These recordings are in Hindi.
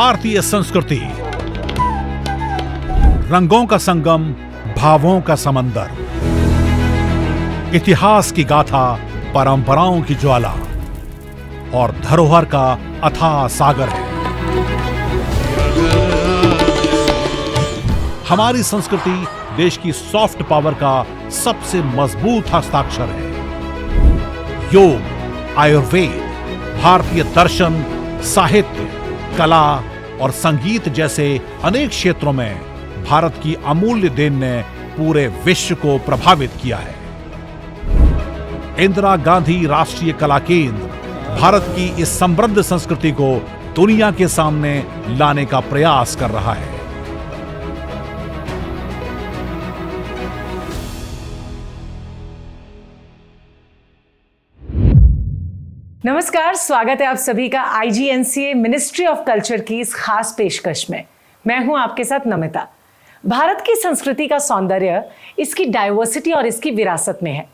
भारतीय संस्कृति, रंगों का संगम, भावों का समंदर, इतिहास की गाथा, परंपराओं की ज्वाला और धरोहर का अथाह सागर है। हमारी संस्कृति देश की सॉफ्ट पावर का सबसे मजबूत हस्ताक्षर है। योग, आयुर्वेद, भारतीय दर्शन, साहित्य, कला और संगीत जैसे अनेक क्षेत्रों में भारत की अमूल्य देन ने पूरे विश्व को प्रभावित किया है। इंदिरा गांधी राष्ट्रीय कला केंद्र भारत की इस समृद्ध संस्कृति को दुनिया के सामने लाने का प्रयास कर रहा है। नमस्कार, स्वागत है आप सभी का IGNCA मिनिस्ट्री ऑफ कल्चर की इस खास पेशकश में। मैं हूं आपके साथ नमिता। भारत की संस्कृति का सौंदर्य इसकी डाइवर्सिटी और इसकी विरासत में है।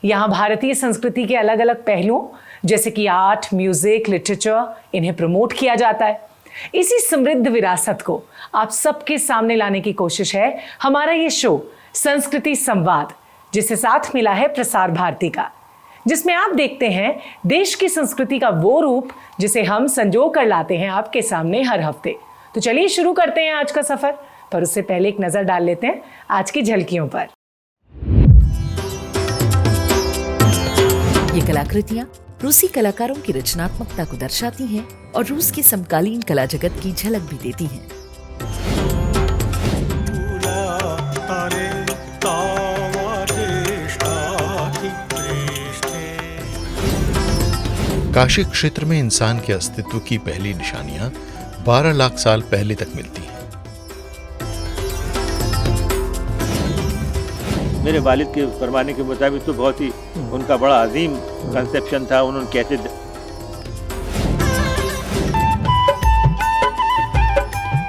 यहाँ भारतीय संस्कृति के अलग अलग पहलुओं जैसे कि आर्ट, म्यूजिक, लिटरेचर, इन्हें प्रमोट किया जाता है। इसी समृद्ध विरासत को आप सबके सामने लाने की कोशिश है हमारा ये शो संस्कृति संवाद, जिसे साथ मिला है प्रसार भारती का, जिसमें आप देखते हैं देश की संस्कृति का वो रूप जिसे हम संजो कर लाते हैं आपके सामने हर हफ्ते। तो चलिए शुरू करते हैं आज का सफर, पर उससे पहले एक नजर डाल लेते हैं आज की झलकियों पर। ये कलाकृतियां रूसी कलाकारों की रचनात्मकता को दर्शाती हैं और रूस के समकालीन कला जगत की झलक भी देती हैं। काशी क्षेत्र में इंसान के अस्तित्व की पहली निशानियां 12 लाख साल पहले तक मिलती हैं। मेरे वालिद के फरमाने के मुताबिक तो बहुत ही उनका बड़ा अजीम कंसेप्शन था। उन्होंने कैसे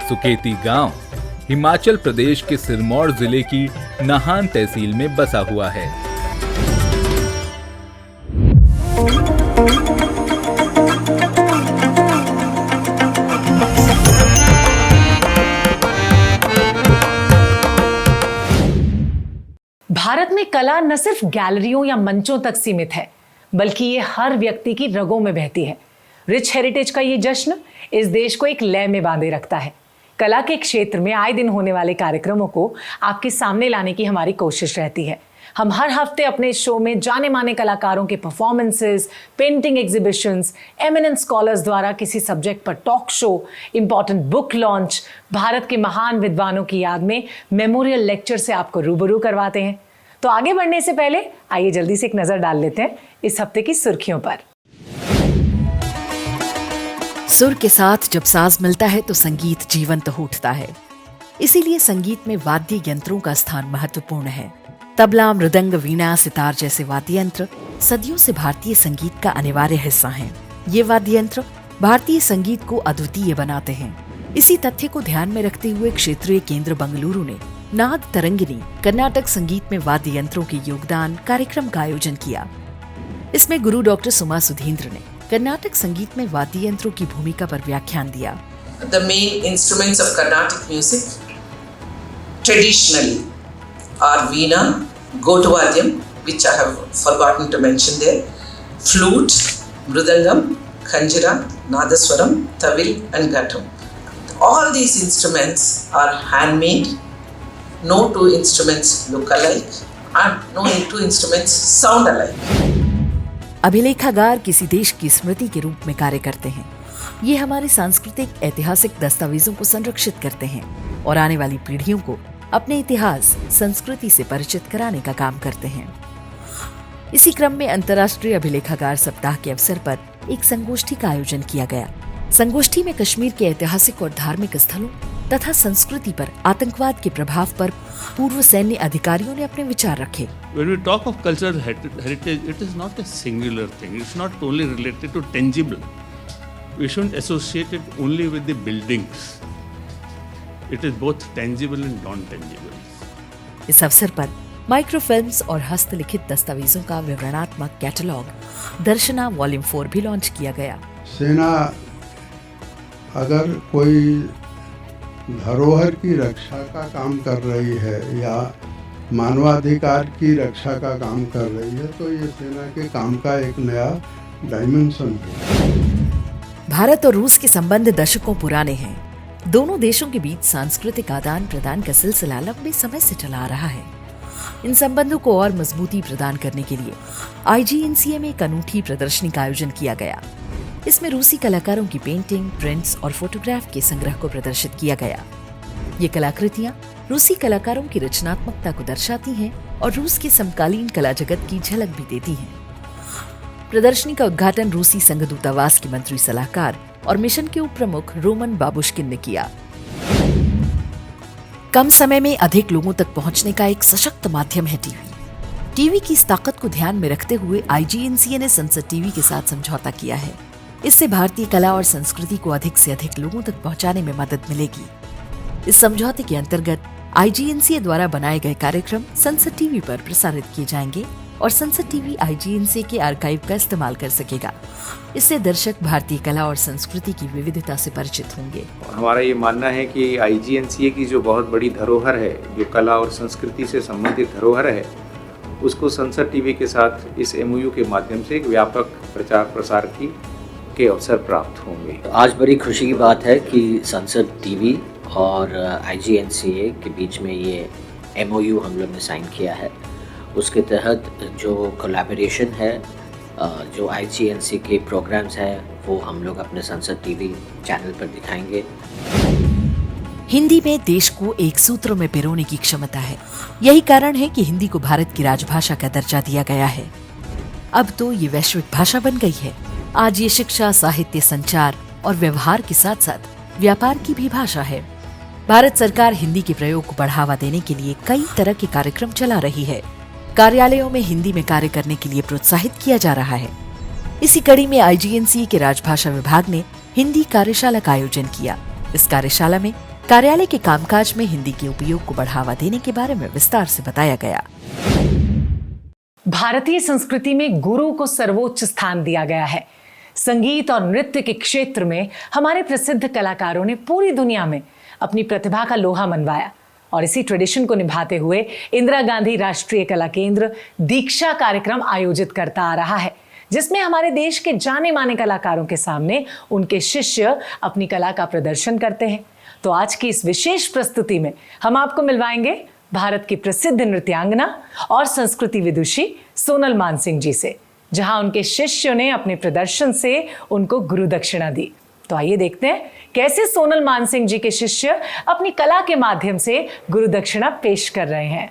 सुकेती गांव हिमाचल प्रदेश के सिरमौर जिले की नाहन तहसील में बसा हुआ है। भारत में कला न सिर्फ गैलरियों या मंचों तक सीमित है, बल्कि ये हर व्यक्ति की रगों में बहती है। रिच हेरिटेज का ये जश्न इस देश को एक लय में बांधे रखता है। कला के क्षेत्र में आए दिन होने वाले कार्यक्रमों को आपके सामने लाने की हमारी कोशिश रहती है। हम हर हफ्ते अपने शो में जाने माने कलाकारों के performances, painting exhibitions, eminent scholars द्वारा किसी सब्जेक्ट पर talk show, important book launch, Bharat के महान विद्वानों की याद में मेमोरियल लेक्चर से आपको रूबरू करवाते हैं। तो आगे बढ़ने से पहले आइए जल्दी से एक नजर डाल लेते हैं इस हफ्ते की सुर्खियों पर। सुर के साथ जब साज मिलता है तो संगीत जीवंत हो उठता है। इसीलिए संगीत में वाद्य यंत्रों का स्थान महत्वपूर्ण है। तबला, मृदंग, वीणा, सितार जैसे वाद्य यंत्र सदियों से भारतीय संगीत का अनिवार्य हिस्सा हैं। ये वाद्य यंत्र भारतीय संगीत को अद्वितीय बनाते हैं। इसी तथ्य को ध्यान में रखते हुए क्षेत्रीय केंद्र बंगलुरु ने नाद तरंगिनी कर्नाटक संगीत में वाद्य यंत्रों के योगदान कार्यक्रम का आयोजन किया। इसमें गुरु डॉक्टर सुमा सुधींद्र ने कर्नाटक संगीत में वाद्य यंत्रों की भूमिका पर व्याख्यान दिया। The main instruments of Carnatic music traditionally are veena, gotuvadyam, which I have forgotten to mention there, flute, mridangam, khanjira, nadaswaram, tawil and ghatam. All these instruments are handmade. No two instruments look alike and no two instruments sound alike. अभिलेखागार किसी देश की स्मृति के रूप में कार्य करते हैं। ये हमारे सांस्कृतिक ऐतिहासिक दस्तावेजों को संरक्षित करते हैं और आने वाली पीढ़ियों को अपने इतिहास, संस्कृति से परिचित कराने का काम करते हैं। इसी क्रम में अंतर्राष्ट्रीय अभिलेखागार सप्ताह के अवसर पर एक संगोष्ठी का आयोजन किया गया। संगोष्ठी में कश्मीर के ऐतिहासिक और धार्मिक स्थलों तथा संस्कृति पर आतंकवाद के प्रभाव पर पूर्व सैन्य अधिकारियों ने अपने विचार रखे। When we talk of cultural heritage, it is not a singular thing. It's not only related to tangible. We shouldn't associate it only with the buildings. It is both tangible and non-tangible. इस अवसर पर माइक्रोफिल्म्स और हस्तलिखित दस्तावेजों का विवरणात्मक कैटलॉग दर्शना वॉल्यूम 4 भी लॉन्च किया गया। सेना अगर कोई धरोहर की रक्षा का काम कर रही है या मानवाधिकार की रक्षा का काम कर रही है तो ये सेना के काम का एक नया डायमेंशन है। भारत और रूस के संबंध दशकों पुराने हैं। दोनों देशों के बीच सांस्कृतिक आदान प्रदान का सिलसिला लंबे समय से चला आ रहा है। इन संबंधों को और मजबूती प्रदान करने के लिए IGNCA में एक अनूठी प्रदर्शनी का आयोजन किया गया। इसमें रूसी कलाकारों की पेंटिंग, प्रिंट्स और फोटोग्राफ के संग्रह को प्रदर्शित किया गया। ये कलाकृतियां रूसी कलाकारों की रचनात्मकता को दर्शाती हैं और रूस के समकालीन कला जगत की झलक भी देती हैं। प्रदर्शनी का उद्घाटन रूसी संघ दूतावास के मंत्री सलाहकार और मिशन के उप प्रमुख रोमन बाबुश्किन ने किया। कम समय में अधिक लोगों तक पहुंचने का एक सशक्त माध्यम है टीवी की इस ताकत को ध्यान में रखते हुए IGNCA ने संसद टीवी के साथ समझौता किया है। इससे भारतीय कला और संस्कृति को अधिक से अधिक लोगों तक पहुंचाने में मदद मिलेगी। इस समझौते के अंतर्गत IGNCA द्वारा बनाए गए कार्यक्रम संसद टीवी पर प्रसारित किए जाएंगे और संसद टीवी IGNCA के आर्काइव का इस्तेमाल कर सकेगा। इससे दर्शक भारतीय कला और संस्कृति की विविधता से परिचित होंगे। हमारा ये मानना है कि IGNCA की जो बहुत बड़ी धरोहर है, जो कला और संस्कृति से संबंधित धरोहर है, उसको संसद टीवी के साथ इस MOU के माध्यम से एक व्यापक प्रचार प्रसार के अवसर प्राप्त होंगे। आज बड़ी खुशी की बात है कि संसद टीवी और IGNCA के बीच में ये MOU हम लोग ने साइन किया है। उसके तहत जो कोलैबोरेशन है, जो IGNCA के प्रोग्राम्स हैं, वो हम लोग अपने संसद टीवी चैनल पर दिखाएंगे। हिंदी में देश को एक सूत्र में पिरोने की क्षमता है। यही कारण है कि हिंदी को भारत की राजभाषा का दर्जा दिया गया है। अब तो ये वैश्विक भाषा बन गई है। आज ये शिक्षा, साहित्य, संचार और व्यवहार के साथ साथ व्यापार की भी भाषा है। भारत सरकार हिंदी के प्रयोग को बढ़ावा देने के लिए कई तरह के कार्यक्रम चला रही है। कार्यालयों में हिंदी में कार्य करने के लिए प्रोत्साहित किया जा रहा है। इसी कड़ी में IGNCA के राजभाषा विभाग ने हिंदी कार्यशाला का आयोजन किया। इस कार्यशाला में कार्यालय के कामकाज में हिंदी के उपयोग को बढ़ावा देने के बारे में विस्तार से बताया गया। भारतीय संस्कृति में गुरु को सर्वोच्च स्थान दिया गया है। संगीत और नृत्य के क्षेत्र में हमारे प्रसिद्ध कलाकारों ने पूरी दुनिया में अपनी प्रतिभा का लोहा मनवाया और इसी ट्रेडिशन को निभाते हुए इंदिरा गांधी राष्ट्रीय कला केंद्र दीक्षा कार्यक्रम आयोजित करता आ रहा है, जिसमें हमारे देश के जाने माने कलाकारों के सामने उनके शिष्य अपनी कला का प्रदर्शन करते हैं। तो आज की इस विशेष प्रस्तुति में हम आपको मिलवाएंगे भारत की प्रसिद्ध नृत्यांगना और संस्कृति विदुषी सोनल मानसिंह जी से, जहां उनके शिष्यों ने अपने प्रदर्शन से उनको गुरु दक्षिणा दी। तो आइए देखते हैं कैसे सोनल मानसिंह जी के शिष्य अपनी कला के माध्यम से गुरु दक्षिणा पेश कर रहे हैं।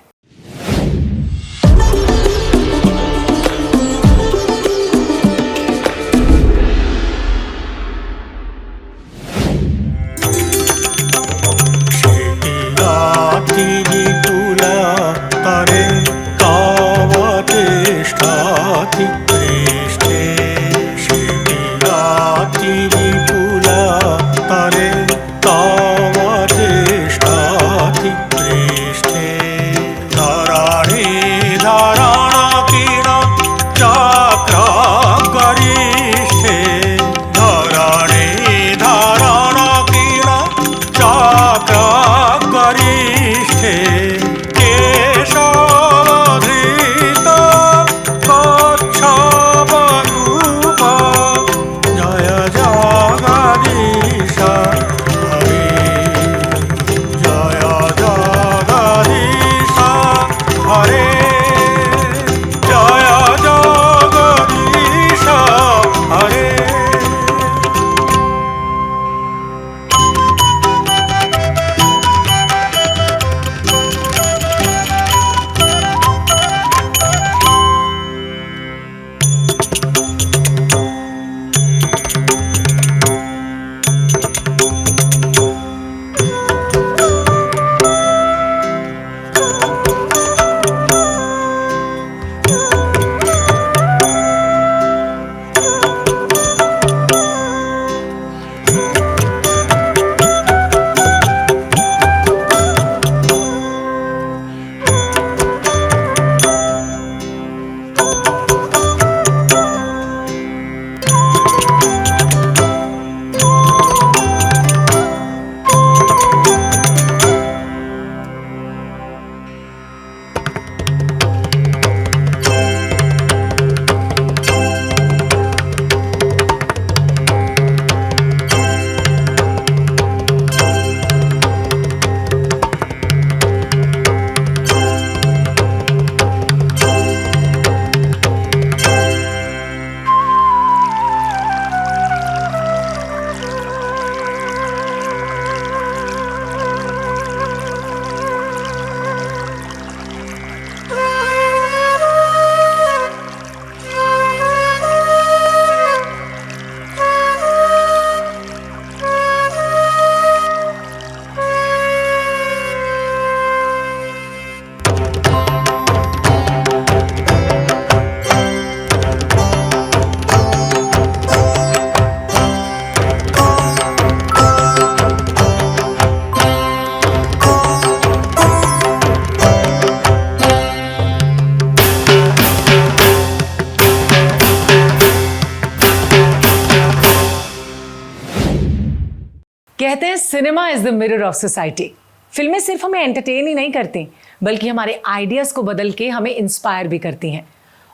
कहते हैं cinema is the mirror of society. फिल्में सिर्फ हमें एंटरटेन ही नहीं करती बल्कि हमारे आइडियाज को बदल के हमें इंस्पायर भी करती हैं।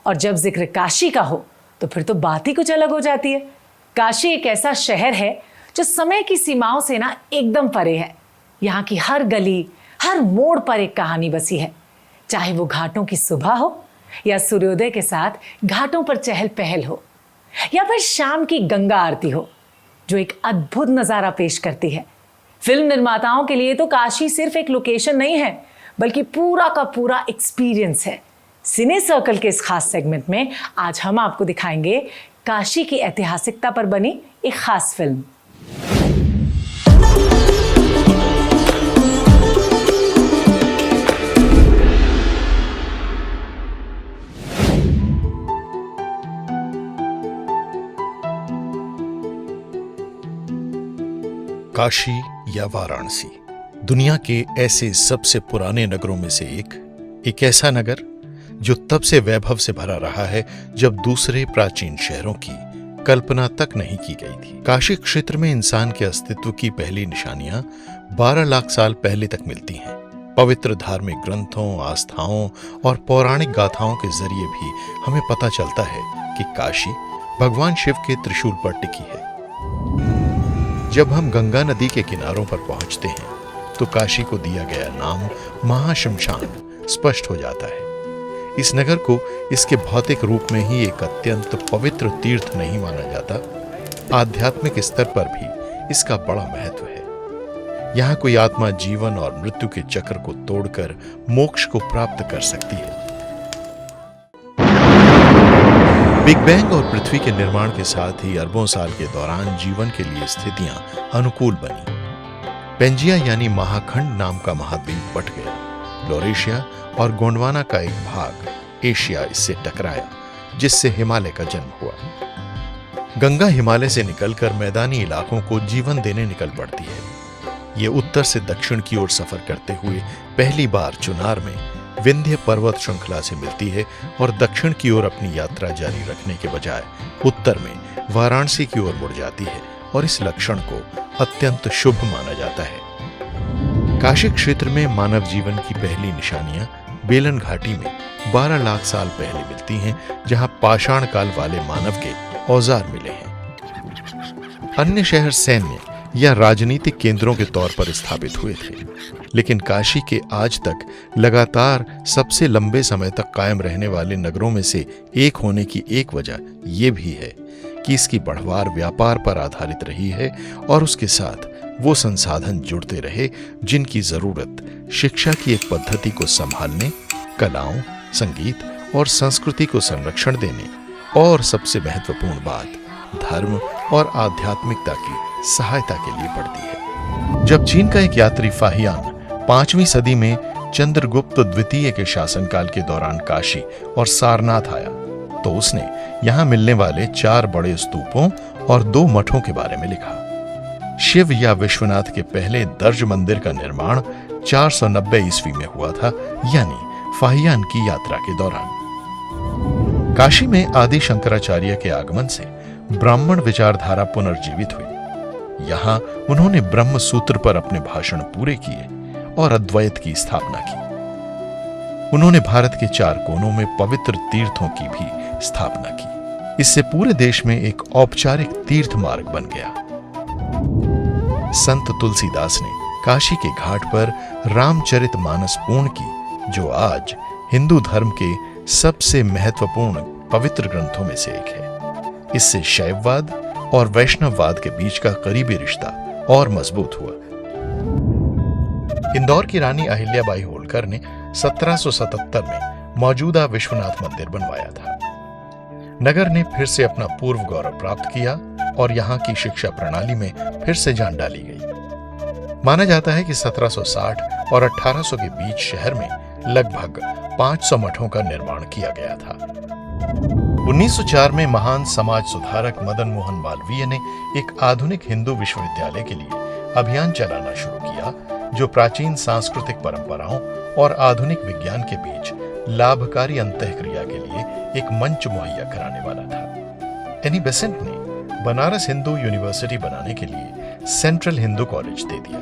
और जब जिक्र काशी का हो तो फिर तो बात ही कुछ अलग हो जाती है। काशी एक ऐसा शहर है जो समय की सीमाओं से ना एकदम परे है। यहाँ की हर गली, हर मोड़ पर एक कहानी बसी है, चाहे वो घाटों की सुबह हो या सूर्योदय के साथ घाटों पर चहल पहल हो, या फिर शाम की गंगा आरती हो जो एक अद्भुत नजारा पेश करती है। फिल्म निर्माताओं के लिए तो काशी सिर्फ एक लोकेशन नहीं है बल्कि पूरा का पूरा एक्सपीरियंस है। सिने सर्कल के इस खास सेगमेंट में आज हम आपको दिखाएंगे काशी की ऐतिहासिकता पर बनी एक खास फिल्म। काशी या वाराणसी दुनिया के ऐसे सबसे पुराने नगरों में से एक ऐसा नगर जो तब से वैभव से भरा रहा है जब दूसरे प्राचीन शहरों की कल्पना तक नहीं की गई थी। काशी क्षेत्र में इंसान के अस्तित्व की पहली निशानियां 12 लाख साल पहले तक मिलती हैं। पवित्र धार्मिक ग्रंथों, आस्थाओं और पौराणिक गाथाओं के जरिए भी हमें पता चलता है कि काशी भगवान शिव के त्रिशूल पर टिकी है। जब हम गंगा नदी के किनारों पर पहुंचते हैं तो काशी को दिया गया नाम महाश्मशान स्पष्ट हो जाता है। इस नगर को इसके भौतिक रूप में ही एक अत्यंत पवित्र तीर्थ नहीं माना जाता, आध्यात्मिक स्तर पर भी इसका बड़ा महत्व है। यहाँ कोई आत्मा जीवन और मृत्यु के चक्र को तोड़कर मोक्ष को प्राप्त कर सकती है। बिग बैंग और पृथ्वी के निर्माण के साथ ही अरबों साल के दौरान जीवन के लिए स्थितियां अनुकूल बनी। पेंजिया यानी महाखंड नाम का महाद्वीप बट गया। लॉरेशिया और गोंडवाना का एक भाग एशिया इससे टकराया, जिससे हिमालय का जन्म हुआ। गंगा हिमालय से निकलकर मैदानी इलाकों को जीवन देने निकल पड़ती है। ये उत्तर से दक्षिण की ओर सफर करते हुए पहली बार चुनार में विंध्य पर्वत श्रृंखला से मिलती है और दक्षिण की ओर अपनी यात्रा जारी रखने के बजाय उत्तर में वाराणसी की ओर मुड़ जाती है और इस लक्षण को अत्यंत शुभ माना जाता है। काशी क्षेत्र में मानव जीवन की पहली निशानियां बेलन घाटी में 12 लाख साल पहले मिलती हैं, जहां पाषाण काल वाले मानव के औजार मिले हैं। अन्य शहर सैन्य या राजनीतिक केंद्रों के तौर पर स्थापित हुए थे, लेकिन काशी के आज तक लगातार सबसे लंबे समय तक कायम रहने वाले नगरों में से एक होने की एक वजह यह भी है कि इसकी बढ़वार व्यापार पर आधारित रही है और उसके साथ वो संसाधन जुड़ते रहे जिनकी जरूरत शिक्षा की एक पद्धति को संभालने, कलाओं, संगीत और संस्कृति को संरक्षण देने और सबसे महत्वपूर्ण बात धर्म और आध्यात्मिकता की सहायता के लिए पड़ती है। जब चीन का एक यात्री फाहियान 5वीं सदी में चंद्रगुप्त द्वितीय के शासनकाल के दौरान काशी और सारनाथ आया तो उसने यहाँ मिलने वाले 4 बड़े स्तूपों और 2 मठों के बारे में लिखा। शिव या विश्वनाथ के पहले दर्ज मंदिर का निर्माण 490 ईस्वी में हुआ था, यानी फाहियान की यात्रा के दौरान। काशी में आदि शंकराचार्य के आगमन से ब्राह्मण विचारधारा पुनर्जीवित हुई। यहाँ उन्होंने ब्रह्म सूत्र पर अपने भाषण पूरे किए और अद्वैत की स्थापना की। उन्होंने भारत के 4 कोनों में पवित्र तीर्थों की भी स्थापना की। इससे पूरे देश में एक औपचारिक तीर्थ मार्ग बन गया। संत तुलसीदास ने काशी के घाट पर रामचरितमानस पूर्ण की, जो आज हिंदू धर्म के सबसे महत्वपूर्ण पवित्र ग्रंथों में से एक है। इससे शैववाद और वैष्णववाद के बीच का करीबी रिश्ता और मजबूत हुआ। इंदौर की रानी अहिल्याबाई होलकर ने 1777 में मौजूदा विश्वनाथ मंदिर बनवाया था। नगर ने फिर से अपना पूर्व गौरव प्राप्त किया और यहाँ की शिक्षा प्रणाली में फिर से जान डाली गई। माना जाता है कि 1760 और 1800 के बीच शहर में लगभग 500 मठों का निर्माण किया गया था। 1904 में महान समाज सुधारक मदन मोहन मालवीय ने एक आधुनिक हिंदू विश्वविद्यालय के लिए अभियान चलाना शुरू किया, जो प्राचीन सांस्कृतिक परंपराओं और आधुनिक विज्ञान के बीच लाभकारी अंतःक्रिया के लिए एक मंच मुहैया कराने वाला था। एनी बेसेंट ने बनारस हिंदू यूनिवर्सिटी बनाने के लिए सेंट्रल हिंदू कॉलेज दे दिया।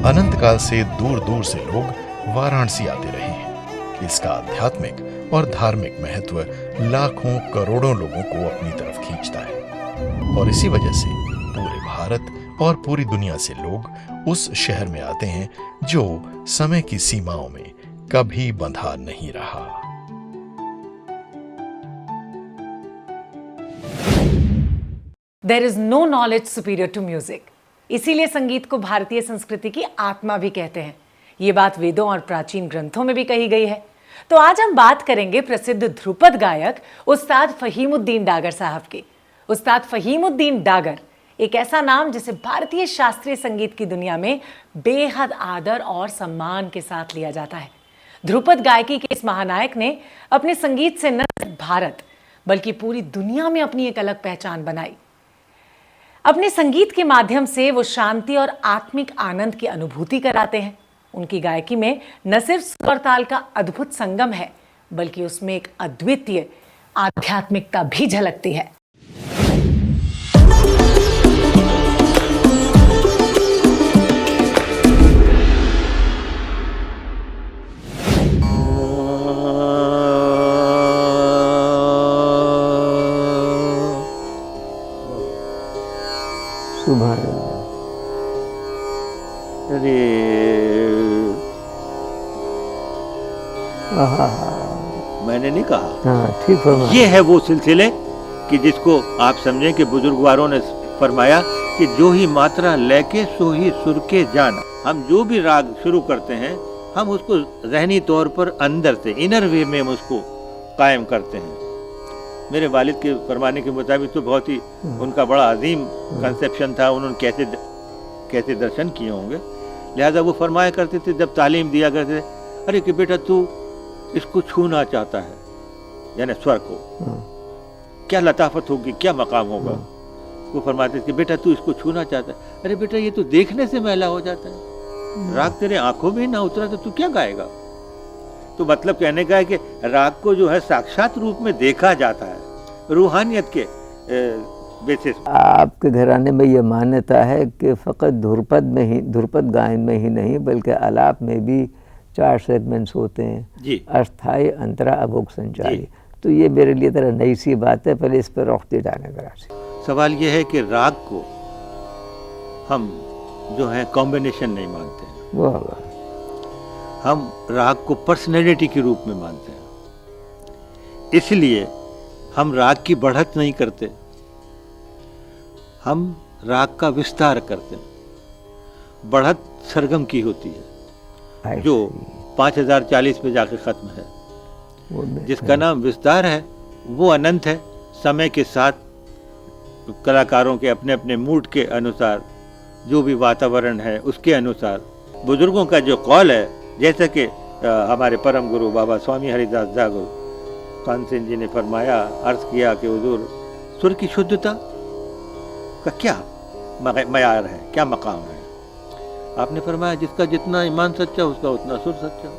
अनंत काल से दूर दूर से लोग वाराणसी आते रहे हैं। इसका आध्यात्मिक और धार्मिक महत्व लाखों करोड़ों लोगों को अपनी तरफ खींचता है और इसी वजह से पूरे भारत और पूरी दुनिया से लोग उस शहर में आते हैं जो समय की सीमाओं में कभी बंधा नहीं रहा। There is no knowledge superior to music. इसीलिए संगीत को भारतीय संस्कृति की आत्मा भी कहते हैं। ये बात वेदों और प्राचीन ग्रंथों में भी कही गई है। तो आज हम बात करेंगे प्रसिद्ध ध्रुपद गायक उस्ताद फहीमुद्दीन डागर साहब की। उस्ताद फहीमुद्दीन डागर एक ऐसा नाम जिसे भारतीय शास्त्रीय संगीत की दुनिया में बेहद आदर और सम्मान के साथ लिया जाता है। ध्रुपद गायकी के इस महानायक ने अपने संगीत से न सिर्फ भारत बल्कि पूरी दुनिया में अपनी एक अलग पहचान बनाई। अपने संगीत के माध्यम से वो शांति और आत्मिक आनंद की अनुभूति कराते हैं। उनकी गायकी में न सिर्फ स्वर और ताल का अद्भुत संगम है बल्कि उसमें एक अद्वितीय आध्यात्मिकता भी झलकती है। मैंने नहीं कहा। हाँ, ठीक फरमाया। ये है वो सिलसिले कि जिसको आप समझें कि बुजुर्गवारों ने फरमाया कि जो ही मात्रा लेके सो ही सुर के जाना। हम जो भी राग शुरू करते हैं हम उसको ज़हनी तौर पर अंदर से इनर वे में हम उसको कायम करते हैं। मेरे वालिद के फरमाने के मुताबिक तो बहुत ही उनका बड़ा अजीम कंसेप्शन था। उन्होंने कैसे दर्शन किए होंगे। लिहाजा वो फरमाया करते थे जब तालीम दिया करते थे, अरे कि बेटा तू इसको छूना चाहता है यानी स्वर को, क्या लताफत होगी, क्या मकाम होगा। वो फरमाते थे कि बेटा तू इसको छूना चाहता है, अरे बेटा ये तो देखने से मैला हो जाता है, राग तेरे आंखों में ना उतरा तो तू क्या गाएगा। तो मतलब कहने का है कि राग को जो है साक्षात रूप में देखा जाता है, रूहानियत के बेसिस। आपके घराने में ये मान्यता है कि फ़कत ध्रुपद गायन में ही नहीं बल्कि आलाप में भी 4 सेगमेंट्स होते हैं, अस्थाई, अंतरा, अभोग, संचारी। तो ये मेरे लिए तरह नई सी बात है, पहले इस पर रोकते जाने जरा से। सवाल ये है कि राग को हम जो है कॉम्बिनेशन नहीं मानते हैं, हम राग को पर्सनैलिटी के रूप में मानते हैं। इसलिए हम राग की बढ़त नहीं करते, हम राग का विस्तार करते हैं। बढ़त सरगम की होती है जो 5040 में जाके खत्म है। जिसका नाम विस्तार है वो अनंत है। समय के साथ कलाकारों के अपने अपने मूड के अनुसार जो भी वातावरण है उसके अनुसार बुजुर्गों का जो कौल है, जैसे कि हमारे परम गुरु बाबा स्वामी हरिदास जागुर तानसेन जी ने फरमाया, अर्ज किया कि हुजूर सुर की शुद्धता का क्या मयार है, क्या मकाम है। आपने फरमाया जिसका जितना ईमान सच्चा उसका उतना सुर सच्चा।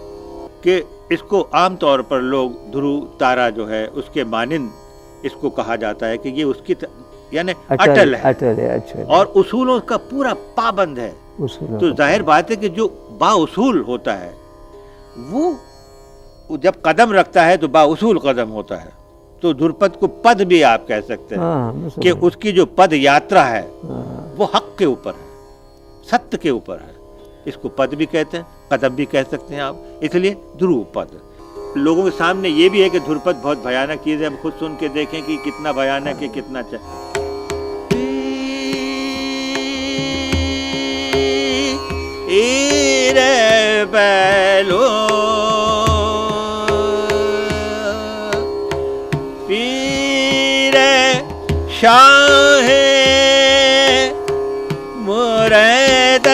कि इसको आम तौर पर लोग ध्रुव तारा जो है उसके मानिंद इसको कहा जाता है कि ये उसकी यानी अटल है और उसूलों का पूरा पाबंद है। तो जाहिर बात है कि जो बाउसूल होता है वो जब कदम रखता है तो बाउसूल कदम होता है। तो ध्रुपद को पद भी आप कह सकते हैं कि उसकी जो पद यात्रा है वो हक के ऊपर है, सत्य के ऊपर है। इसको पद भी कहते हैं, कदम भी कह सकते हैं आप, इसलिए ध्रुव पद। लोगों के सामने ये भी है कि ध्रुपद बहुत भयानक चीज है। हम खुद सुन के देखें कि कितना भयानक है, कितना शाह मुरैद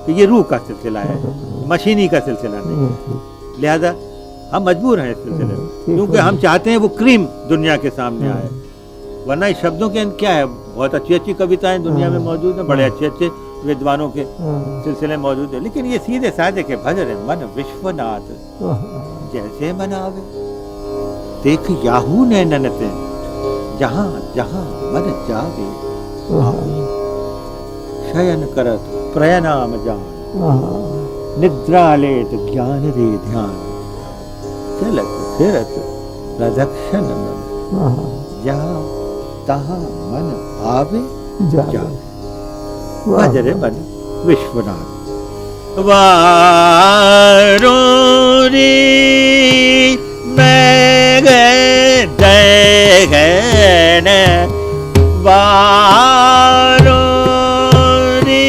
ये रूह का सिलसिला है, मशीनी का सिलसिला नहीं। लिहाजा हम मजबूर हैं इस सिलसिले में, क्योंकि हम चाहते हैं वो क्रीम दुनिया के सामने आए। वरना इस शब्दों के अंदर क्या है, बहुत अच्छी अच्छी कविताएं दुनिया में मौजूद हैं, बड़े अच्छे अच्छे विद्वानों के सिलसिले मौजूद है, लेकिन ये सीधे साधे के भजन मन विश्वनाथ जैसे मनावे, देख याहू ने ननते जहां जहां मन जावे, शयन करत प्रयनाम जान, निद्रा लेत ज्ञान रे ध्यान, चलत फिरत प्रदक्षिण मन, जहां तहां मन आवे जावे, भजरे मन विश्वनाथ। वारो रे मैं गन वारो रे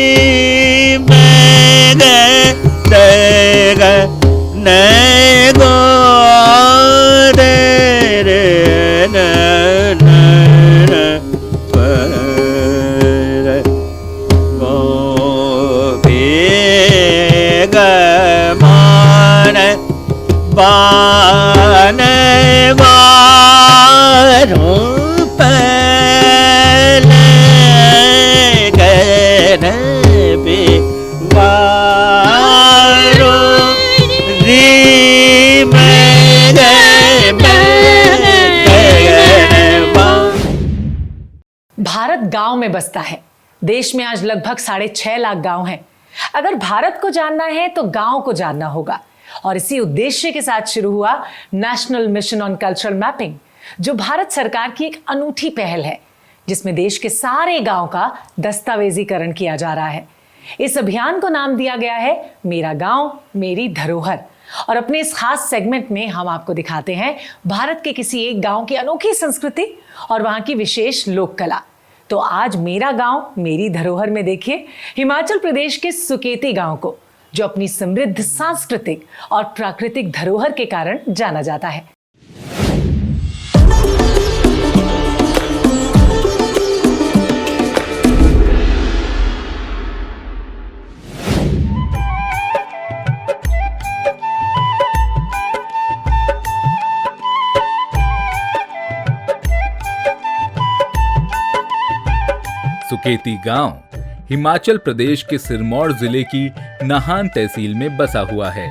मैं गन गो रे बान वारों पल गन बे वारों री में भारत गांव में बसता है। देश में आज लगभग 6.5 लाख गांव हैं। अगर भारत को जानना है तो गांव को जानना होगा, और इसी उद्देश्य के साथ शुरू हुआ national mission on cultural mapping, जो भारत सरकार की एक अनूठी पहल है, जिसमें देश के सारे गांव का दस्तावेजीकरण किया जा रहा है। इस अभियान को नाम दिया गया है मेरा गांव मेरी धरोहर, और अपने इस खास सेगमेंट में हम आपको दिखाते हैं भारत के किसी एक गांव की अनोखी संस्कृति और वहां की विशेष लोक कला। तो आज मेरा गांव मेरी धरोहर में देखिए हिमाचल प्रदेश के सुकेती गांव को, जो अपनी समृद्ध सांस्कृतिक और प्राकृतिक धरोहर के कारण जाना जाता है। सुकेती गांव हिमाचल प्रदेश के सिरमौर जिले की नाहन तहसील में बसा हुआ है।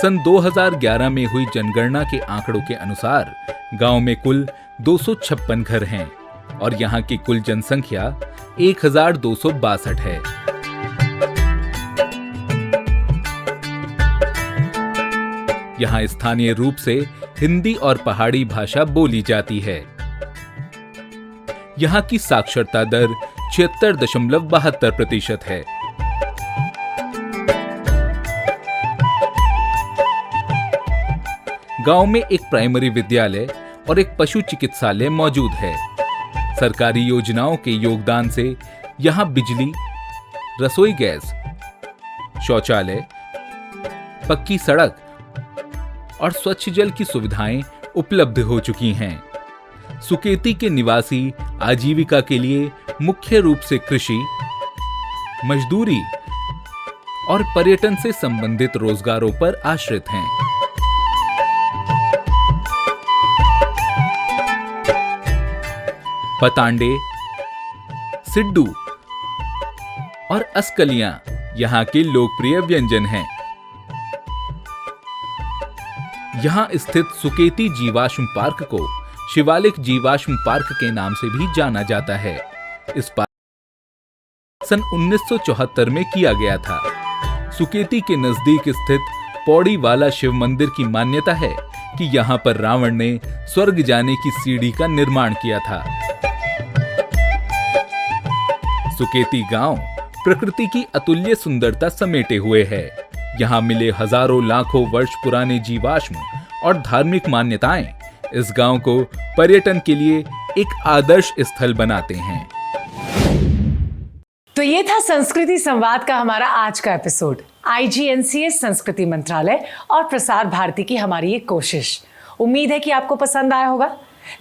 सन 2011 में हुई जनगणना के आंकड़ों के अनुसार गांव में कुल 256 घर हैं और यहां की कुल जनसंख्या 1262 है। यहां स्थानीय रूप से हिंदी और पहाड़ी भाषा बोली जाती है। यहां की साक्षरता दर 76.72% है। गांव में एक प्राइमरी विद्यालय और एक पशु चिकित्सालय मौजूद है। सरकारी योजनाओं के योगदान से यहां बिजली, रसोई गैस, शौचालय, पक्की सड़क और स्वच्छ जल की सुविधाएं उपलब्ध हो चुकी हैं। सुकेती के निवासी आजीविका के लिए मुख्य रूप से कृषि, मजदूरी और पर्यटन से संबंधित रोजगारों पर आश्रित हैं। पतांडे, सिड्डू और अस्कलियां यहां के लोकप्रिय व्यंजन हैं। यहां स्थित सुकेती जीवाश्म पार्क को शिवालिक जीवाश्म पार्क के नाम से भी जाना जाता है। इस पार्क सन 1974 में किया गया था। सुकेती के नजदीक स्थित पौड़ी वाला शिव मंदिर की मान्यता है कि यहाँ पर रावण ने स्वर्ग जाने की सीढ़ी का निर्माण किया था। सुकेती गांव प्रकृति की अतुल्य सुंदरता समेटे हुए है। यहाँ मिले हजारों लाखों वर्ष पुराने जीवाश्म और धार्मिक मान्यताएं इस गांव को पर्यटन के लिए एक आदर्श स्थल बनाते हैं। तो ये था संस्कृति संवाद का हमारा आज का एपिसोड। IGNCA संस्कृति मंत्रालय और प्रसार भारती की हमारी ये कोशिश। उम्मीद है कि आपको पसंद आया होगा,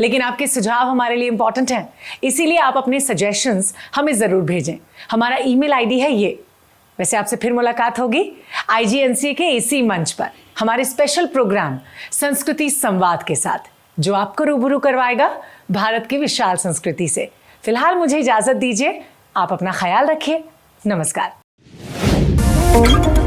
लेकिन आपके सुझाव हमारे लिए इंपॉर्टेंट हैं, इसीलिए आप अपने सजेशंस हमें जरूर भेजें। हमारा ईमेल आईडी है ये। वैसे आपसे फिर मुलाकात होगी IGNCA के इसी मंच पर हमारे स्पेशल प्रोग्राम संस्कृति संवाद के साथ। जो आपको रूबरू करवाएगा भारत की विशाल संस्कृति से। फिलहाल मुझे इजाजत दीजिए, आप अपना ख्याल रखिए। नमस्कार।